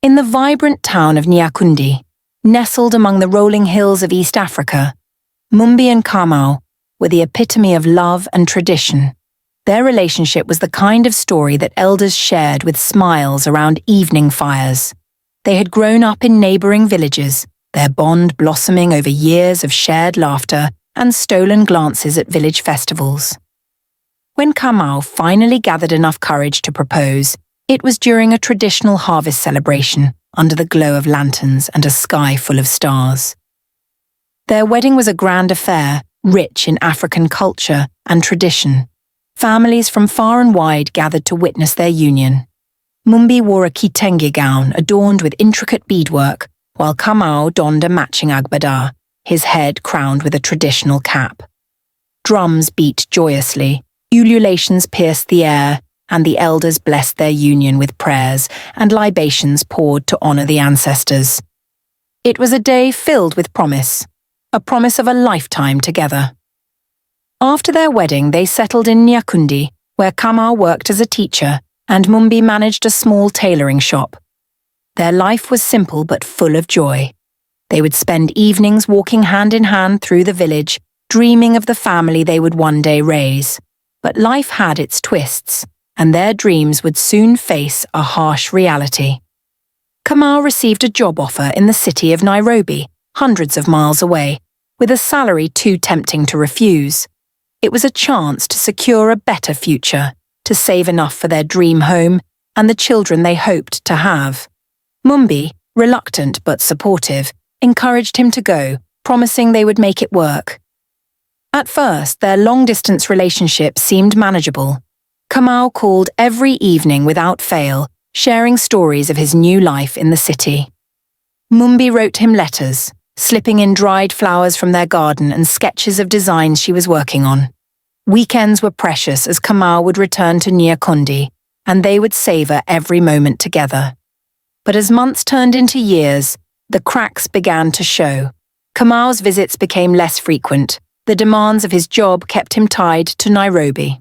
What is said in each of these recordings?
In the vibrant town of Nyakundi, nestled among the rolling hills of East Africa, Mumbi and Kamau were the epitome of love and tradition. Their relationship was the kind of story that elders shared with smiles around evening fires. They had grown up in neighboring villages, their bond blossoming over years of shared laughter and stolen glances at village festivals. When Kamau finally gathered enough courage to propose, it was during a traditional harvest celebration under the glow of lanterns and a sky full of stars. Their wedding was a grand affair, rich in African culture and tradition. Families from far and wide gathered to witness their union. Mumbi wore a kitenge gown adorned with intricate beadwork, while Kamau donned a matching agbada, his head crowned with a traditional cap. Drums beat joyously, ululations pierced the air, and the elders blessed their union with prayers and libations poured to honor the ancestors. It was a day filled with promise, a promise of a lifetime together. After their wedding, they settled in Nyakundi, where Kamau worked as a teacher and Mumbi managed a small tailoring shop. Their life was simple but full of joy. They would spend evenings walking hand in hand through the village, dreaming of the family they would one day raise. But life had its twists, and their dreams would soon face a harsh reality. Kamau received a job offer in the city of Nairobi, hundreds of miles away, with a salary too tempting to refuse. It was a chance to secure a better future, to save enough for their dream home and the children they hoped to have. Mumbi, reluctant but supportive, encouraged him to go, promising they would make it work. At first, their long-distance relationship seemed manageable. Kamau called every evening without fail, sharing stories of his new life in the city. Mumbi wrote him letters, slipping in dried flowers from their garden and sketches of designs she was working on. Weekends were precious as Kamau would return to Nyakundi, and they would savor every moment together. But as months turned into years, the cracks began to show. Kamau's visits became less frequent. The demands of his job kept him tied to Nairobi.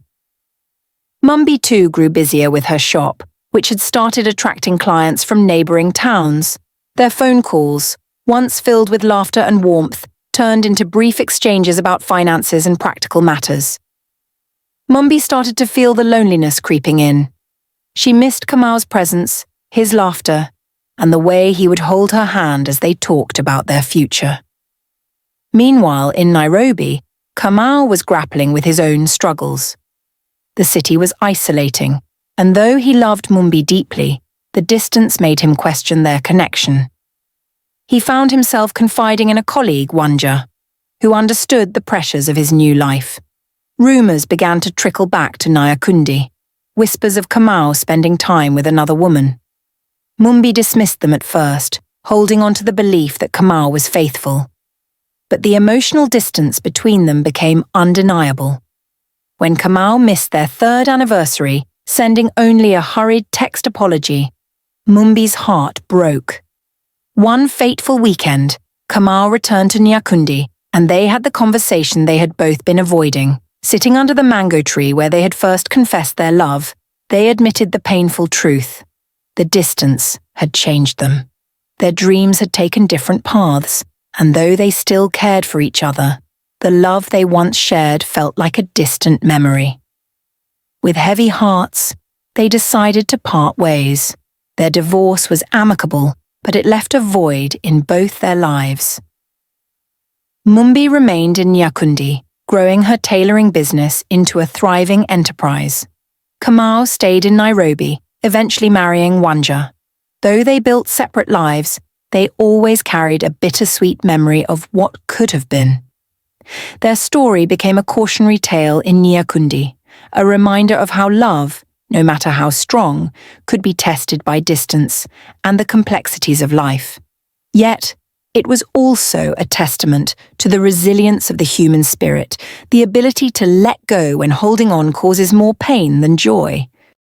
Mumbi too grew busier with her shop, which had started attracting clients from neighboring towns. Their phone calls, once filled with laughter and warmth, turned into brief exchanges about finances and practical matters. Mumbi started to feel the loneliness creeping in. She missed Kamau's presence, his laughter, and the way he would hold her hand as they talked about their future. Meanwhile, in Nairobi, Kamau was grappling with his own struggles. The city was isolating, and though he loved Mumbi deeply, the distance made him question their connection. He found himself confiding in a colleague, Wanja, who understood the pressures of his new life. Rumours began to trickle back to Nyakundi, whispers of Kamau spending time with another woman. Mumbi dismissed them at first, holding on to the belief that Kamau was faithful. But the emotional distance between them became undeniable. When Kamau missed their 3rd anniversary, sending only a hurried text apology, Mumbi's heart broke. One fateful weekend, Kamau returned to Nyakundi, and they had the conversation they had both been avoiding. Sitting under the mango tree where they had first confessed their love, they admitted the painful truth. The distance had changed them. Their dreams had taken different paths, and though they still cared for each other, the love they once shared felt like a distant memory. With heavy hearts, they decided to part ways. Their divorce was amicable, but it left a void in both their lives. Mumbi remained in Nyakundi, growing her tailoring business into a thriving enterprise. Kamau stayed in Nairobi, eventually marrying Wanja. Though they built separate lives, they always carried a bittersweet memory of what could have been. Their story became a cautionary tale in Nyakundi, a reminder of how love, no matter how strong, could be tested by distance and the complexities of life. Yet, it was also a testament to the resilience of the human spirit, the ability to let go when holding on causes more pain than joy.